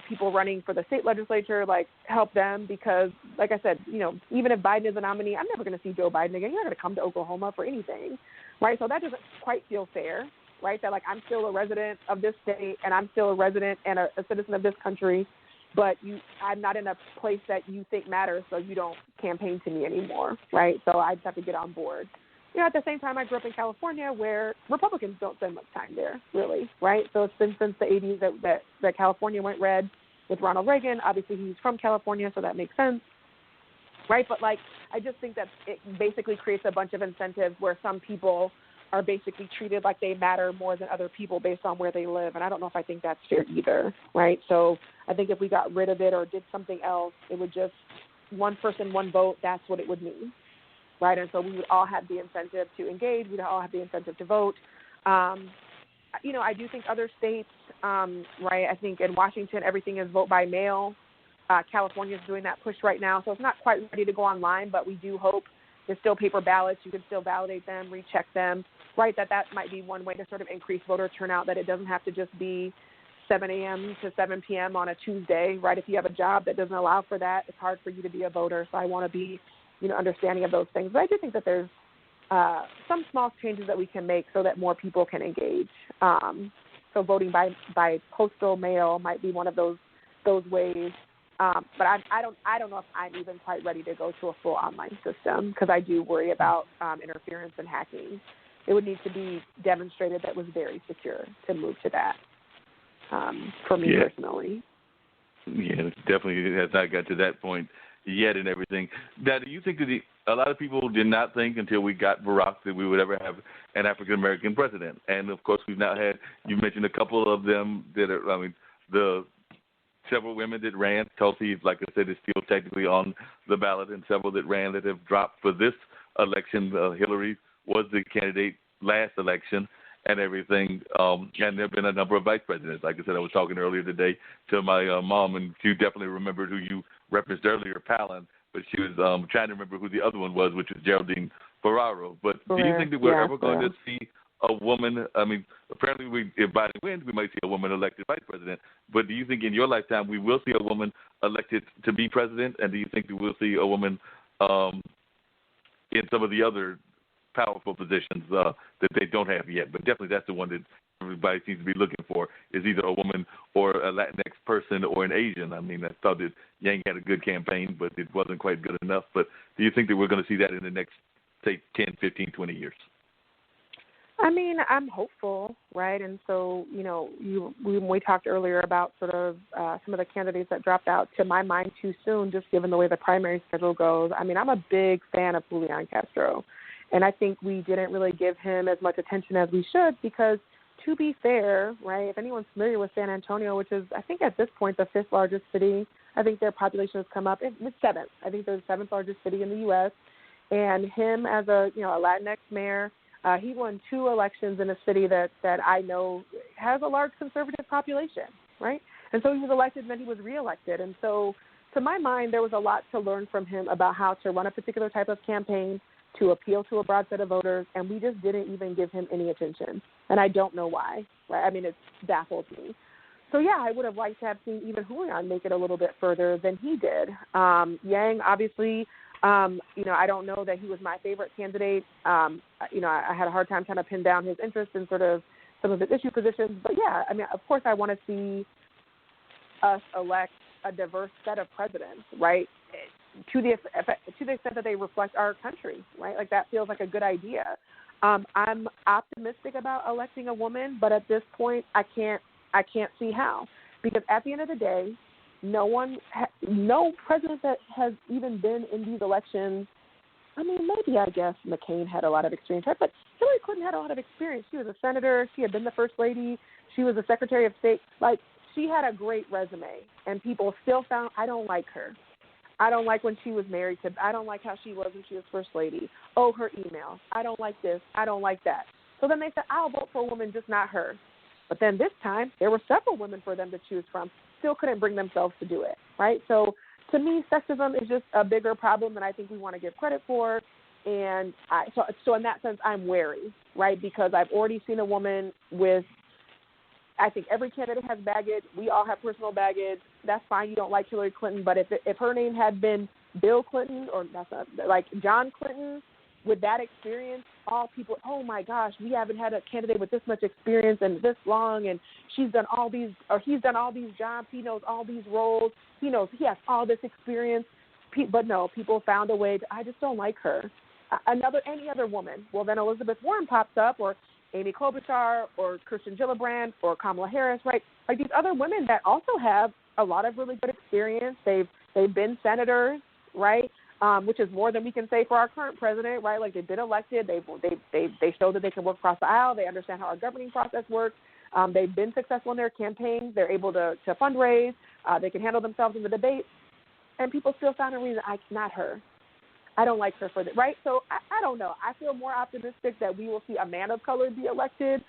people running for the state legislature, like, help them because, like I said, even if Biden is a nominee, I'm never going to see Joe Biden again. You're not going to come to Oklahoma for anything, right? So that doesn't quite feel fair, right? That, like, I'm still a resident of this state and I'm still a resident and a citizen of this country, but I'm not in a place that you think matters, so you don't campaign to me anymore, right? So I just have to get on board. At the same time, I grew up in California where Republicans don't spend much time there, really, right? So it's been since the 80s that California went red with Ronald Reagan. Obviously, he's from California, so that makes sense, right? But, like, I just think that it basically creates a bunch of incentives where some people are basically treated like they matter more than other people based on where they live, and I don't know if I think that's fair either, right? So I think if we got rid of it or did something else, it would just one person, one vote, that's what it would mean. Right, and so we would all have the incentive to engage. We'd all have the incentive to vote. I do think other states, right, I think in Washington everything is vote by mail. California is doing that push right now, so it's not quite ready to go online, but we do hope there's still paper ballots. You can still validate them, recheck them, right, that might be one way to sort of increase voter turnout, that it doesn't have to just be 7 a.m. to 7 p.m. on a Tuesday, right? If you have a job that doesn't allow for that, it's hard for you to be a voter, so I want to be understanding of those things. But I do think that there's some small changes that we can make so that more people can engage. So voting by postal mail might be one of those ways. But I don't know if I'm even quite ready to go to a full online system because I do worry about interference and hacking. It would need to be demonstrated that was very secure to move to that for me personally. Yeah, it definitely has not got to that point yet and everything. Now, do you think that a lot of people did not think until we got Barack that we would ever have an African-American president? And, of course, we've now had, you mentioned a couple of them that are, the several women that ran. Tulsi, like I said, is still technically on the ballot, and several that ran that have dropped for this election. Hillary was the candidate last election and everything. And there have been a number of vice presidents. Like I said, I was talking earlier today to my mom, and she definitely remembered who you referenced earlier, Palin, but she was trying to remember who the other one was, which was Geraldine Ferraro. But do you think that we're ever going to see a woman? Apparently, if Biden wins, we might see a woman elected vice president. But do you think in your lifetime we will see a woman elected to be president? And do you think that we'll see a woman in some of the other powerful positions that they don't have yet? But definitely that's the one that everybody seems to be looking for, is either a woman or a Latinx person or an Asian. I thought that Yang had a good campaign, but it wasn't quite good enough. But do you think that we're going to see that in the next, say, 10, 15, 20 years? I'm hopeful, right? And so, when we talked earlier about sort of some of the candidates that dropped out, to my mind, too soon, just given the way the primary schedule goes. I'm a big fan of Julian Castro, and I think we didn't really give him as much attention as we should because, to be fair, right, if anyone's familiar with San Antonio, which is, I think at this point, the 5th largest city, I think their population has come up. It's 7th. I think they're the 7th largest city in the U.S., and him as a Latinx mayor, he won 2 elections in a city that I know has a large conservative population, right? And so he was elected and then he was reelected. And so to my mind, there was a lot to learn from him about how to run a particular type of campaign to appeal to a broad set of voters, and we just didn't even give him any attention. And I don't know why, right? It baffles me. So, yeah, I would have liked to have seen even Julian make it a little bit further than he did. Yang, obviously, I don't know that he was my favorite candidate. I had a hard time trying to pin down his interest in sort of some of his issue positions. But, yeah, of course I want to see us elect a diverse set of presidents, right, to the extent that they reflect our country, right? Like, that feels like a good idea. I'm optimistic about electing a woman, but at this point I can't see how. Because at the end of the day, no president that has even been in these elections, maybe I guess McCain had a lot of experience, right? But Hillary Clinton had a lot of experience. She was a senator. She had been the first lady. She was the Secretary of State. Like, she had a great resume, and people still found, I don't like her. I don't like when she was married to, I don't like how she was when she was first lady. Oh, her emails. I don't like this. I don't like that. So then they said, I'll vote for a woman, just not her. But then this time, there were several women for them to choose from. Still couldn't bring themselves to do it, right? So to me, sexism is just a bigger problem than I think we want to give credit for. And so in that sense, I'm wary, right? Because I've already seen a woman with I think every candidate has baggage. We all have personal baggage. That's fine. You don't like Hillary Clinton, but if her name had been Bill Clinton, or that's not, like John Clinton, with that experience, all people, oh my gosh, we haven't had a candidate with this much experience and this long, and he's done all these jobs, he knows all these roles, he has all this experience. But no, people found a way I just don't like her. Any other woman. Well, then Elizabeth Warren pops up, or Amy Klobuchar, or Kirsten Gillibrand, or Kamala Harris, right? Like these other women that also have a lot of really good experience. They've been senators, right? Which is more than we can say for our current president, right? Like they've been elected. They show that they can work across the aisle. They understand how our governing process works. They've been successful in their campaigns. They're able to fundraise. They can handle themselves in the debate. And people still found a reason, not her. I don't like her for that, right? So I don't know. I feel more optimistic that we will see a man of color be elected,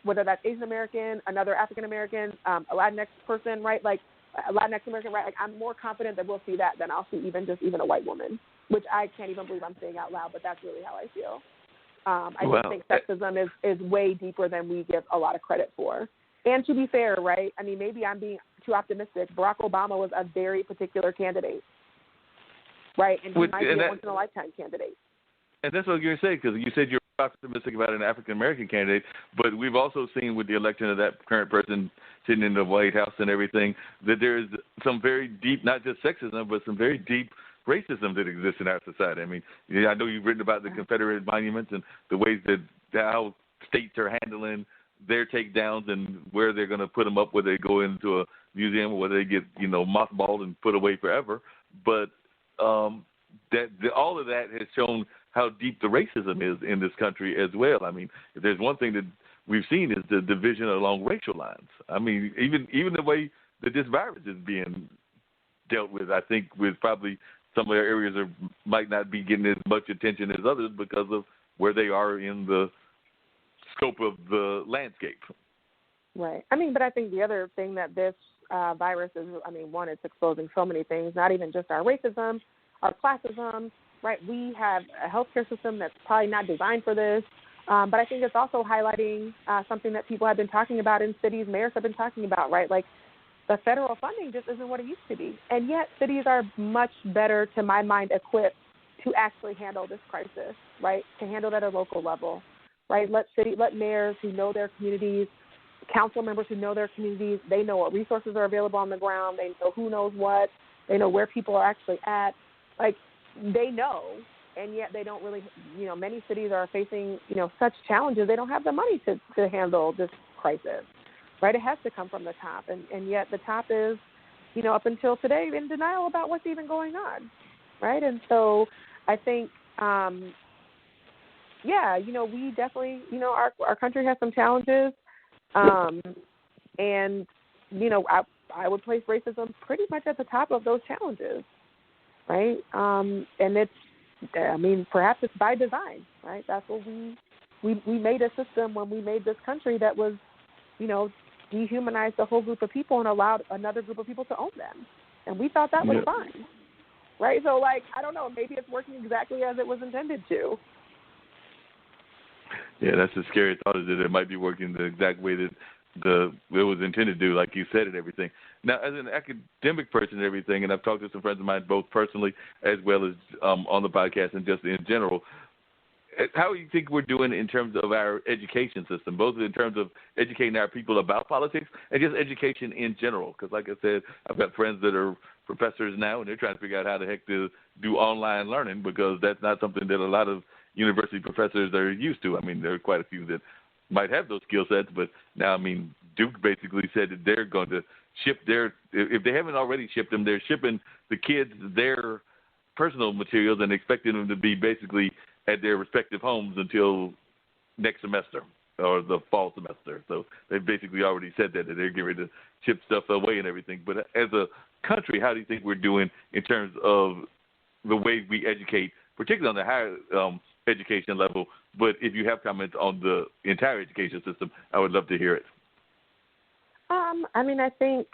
whether that's Asian American, another African American, a Latinx person, right? Like a Latinx American, right? Like I'm more confident that we'll see that than I'll see even a white woman, which I can't even believe I'm saying out loud, but that's really how I feel. I just think sexism is way deeper than we give a lot of credit for. And to be fair, right? I mean, maybe I'm being too optimistic. Barack Obama was a very particular candidate, right? And he might be a once-in-a-lifetime candidate. And that's what I was going to say, because you said you're optimistic about an African-American candidate, but we've also seen with the election of that current person sitting in the White House and everything that there is some very deep, not just sexism, but some very deep racism that exists in our society. I mean, I know you've written about the Confederate monuments and the ways that how states are handling their takedowns and where they're going to put them up, whether they go into a museum or whether they get, mothballed and put away forever. But all of that has shown how deep the racism is in this country as well. I mean, if there's one thing that we've seen is the division along racial lines. I mean, even the way that this virus is being dealt with, I think with probably some of their areas might not be getting as much attention as others because of where they are in the scope of the landscape. Right. I mean, but I think the other thing that this virus is, one, it's exposing so many things, not even just our racism, our classism, right? We have a healthcare system that's probably not designed for this, but I think it's also highlighting something that people have been talking about in cities, mayors have been talking about, right? Like the federal funding just isn't what it used to be. And yet cities are much better, to my mind, equipped to actually handle this crisis, right? To handle it at a local level. Right, let mayors who know their communities, council members who know their communities, they know what resources are available on the ground. They know who knows what. They know where people are actually at. Like, they know, and yet they don't really, many cities are facing, such challenges. They don't have the money to handle this crisis, right? It has to come from the top, and yet the top is, up until today in denial about what's even going on, right? And so I think, we definitely, our country has some challenges, and, I would place racism pretty much at the top of those challenges, right? And perhaps it's by design, right? That's what we made a system when we made this country that was, dehumanized the whole group of people and allowed another group of people to own them. And we thought that was fine, right? So, I don't know, maybe it's working exactly as it was intended to. Yeah, that's a scary thought, is that it might be working the exact way that it was intended to do, like you said, and everything. Now, as an academic person and everything, and I've talked to some friends of mine, both personally as well as on the podcast and just in general, how do you think we're doing in terms of our education system, both in terms of educating our people about politics and just education in general? Because, like I said, I've got friends that are professors now, and they're trying to figure out how the heck to do online learning, because that's not something that a lot of university professors are used to. I mean, there are quite a few that might have those skill sets, but now, Duke basically said that they're going to ship if they haven't already shipped them, they're shipping the kids their personal materials and expecting them to be basically at their respective homes until next semester or the fall semester. So they've basically already said that they're getting ready to ship stuff away and everything. But as a country, how do you think we're doing in terms of the way we educate, particularly on the higher education level? But if you have comments on the entire education system, I would love to hear it. I think,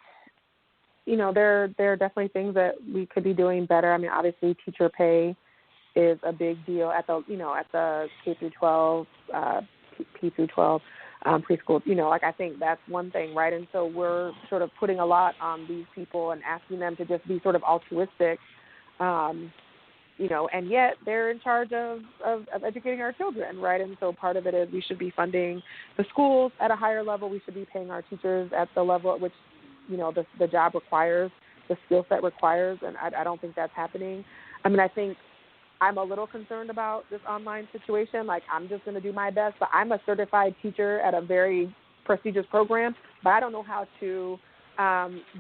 there are definitely things that we could be doing better. Obviously teacher pay is a big deal at the K through 12, P through 12. preschool. I think that's one thing, right? And so we're sort of putting a lot on these people and asking them to just be sort of altruistic, and yet they're in charge of educating our children, right? And so part of it is we should be funding the schools at a higher level. We should be paying our teachers at the level at which, the job requires, the skill set requires, and I don't think that's happening. I mean, I think I'm a little concerned about this online situation. Like, I'm just going to do my best, but I'm a certified teacher at a very prestigious program, but I don't know how to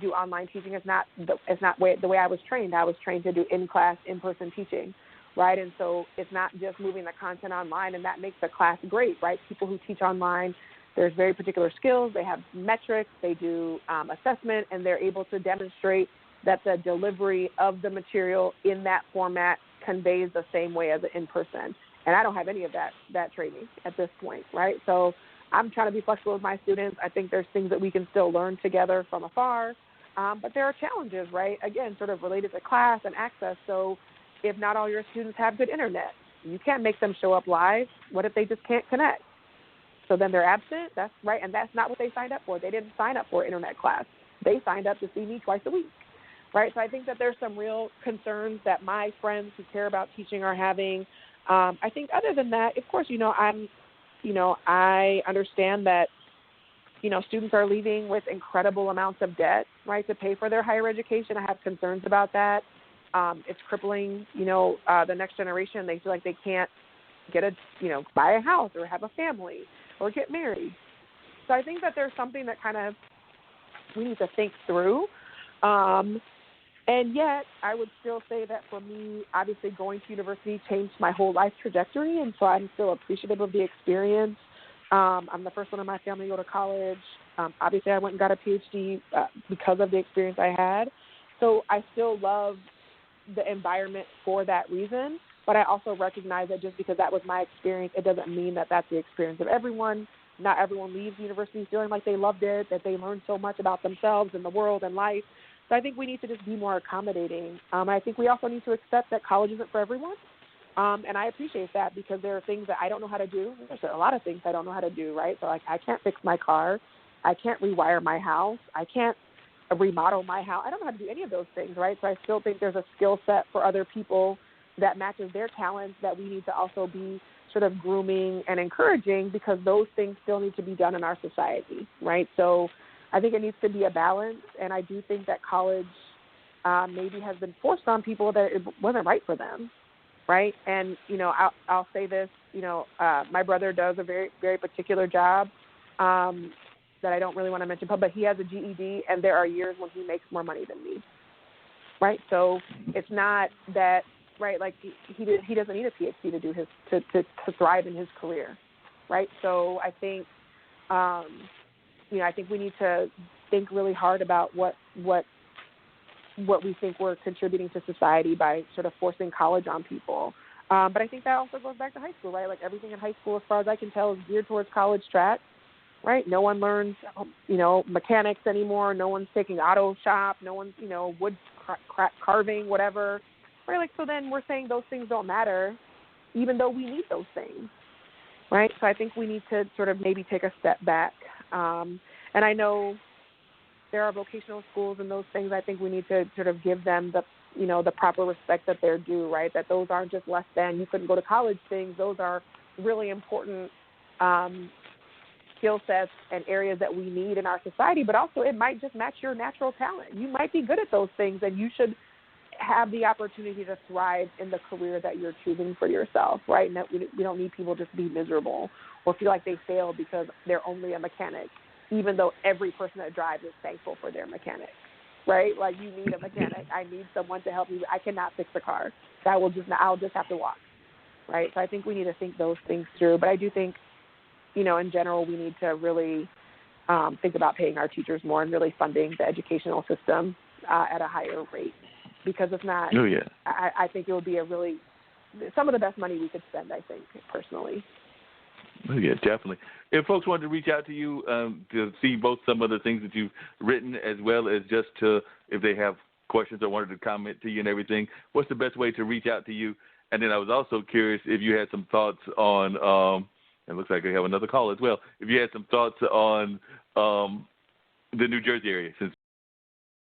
do online teaching. It's not the way I was trained. I was trained to do in-class, in-person teaching, right? And so it's not just moving the content online, and that makes the class great, right? People who teach online, there's very particular skills. They have metrics. They do assessment, and they're able to demonstrate that the delivery of the material in that format conveys the same way as an in-person. And I don't have any of that training at this point, right? So I'm trying to be flexible with my students. I think there's things that we can still learn together from afar. But there are challenges, right? Again, sort of related to class and access. So if not all your students have good internet, you can't make them show up live. What if they just can't connect? So then they're absent. That's right. And that's not what they signed up for. They didn't sign up for an internet class. They signed up to see me twice a week. Right, so I think that there's some real concerns that my friends who care about teaching are having. I think other than that, of course, I understand that, students are leaving with incredible amounts of debt, right, to pay for their higher education. I have concerns about that. It's crippling, the next generation. They feel like they can't buy a house or have a family or get married. So I think that there's something that kind of we need to think through. And yet, I would still say that for me, obviously going to university changed my whole life trajectory, and so I'm still appreciative of the experience. I'm the first one in my family to go to college. Obviously, I went and got a PhD because of the experience I had. So I still love the environment for that reason, but I also recognize that just because that was my experience, it doesn't mean that that's the experience of everyone. Not everyone leaves university feeling like they loved it, that they learned so much about themselves and the world and life. So I think we need to just be more accommodating. I think we also need to accept that college isn't for everyone. And I appreciate that because there are things that I don't know how to do. There's a lot of things I don't know how to do, right? So, I can't fix my car. I can't rewire my house. I can't remodel my house. I don't know how to do any of those things, right? So I still think there's a skill set for other people that matches their talents that we need to also be sort of grooming and encouraging because those things still need to be done in our society, right? So I think it needs to be a balance, and I do think that college maybe has been forced on people that it wasn't right for them, right? And, I'll say this, my brother does a very, very particular job that I don't really want to mention, but he has a GED, and there are years when he makes more money than me, right? So it's not that, right, like he doesn't need a PhD to do to thrive in his career, right? So I think, I think we need to think really hard about what we think we're contributing to society by sort of forcing college on people. But I think that also goes back to high school, right? Like everything in high school, as far as I can tell, is geared towards college track, right? No one learns, mechanics anymore. No one's taking auto shop. No one's, wood carving, whatever. Right? Like, so then we're saying those things don't matter, even though we need those things, right? So I think we need to sort of maybe take a step back. And I know there are vocational schools and those things. I think we need to sort of give them the proper respect that they're due, right? That those aren't just less than you couldn't go to college things. Those are really important skill sets and areas that we need in our society, but also it might just match your natural talent. You might be good at those things, and you should have the opportunity to thrive in the career that you're choosing for yourself, right? And that we don't need people just to be miserable or feel like they failed because they're only a mechanic, even though every person that drives is thankful for their mechanic, right? Like, you need a mechanic. I need someone to help me. I cannot fix a car. I'll just have to walk, right? So I think we need to think those things through. But I do think, in general, we need to really think about paying our teachers more and really funding the educational system at a higher rate. Because if not, I think it would be some of the best money we could spend, I think, personally. Oh, yeah, definitely. If folks want to reach out to you to see both some of the things that you've written as well as just if they have questions or wanted to comment to you and everything, what's the best way to reach out to you? And then I was also curious if you had some thoughts on And it looks like we have another call as well. If you had some thoughts on the New Jersey area, since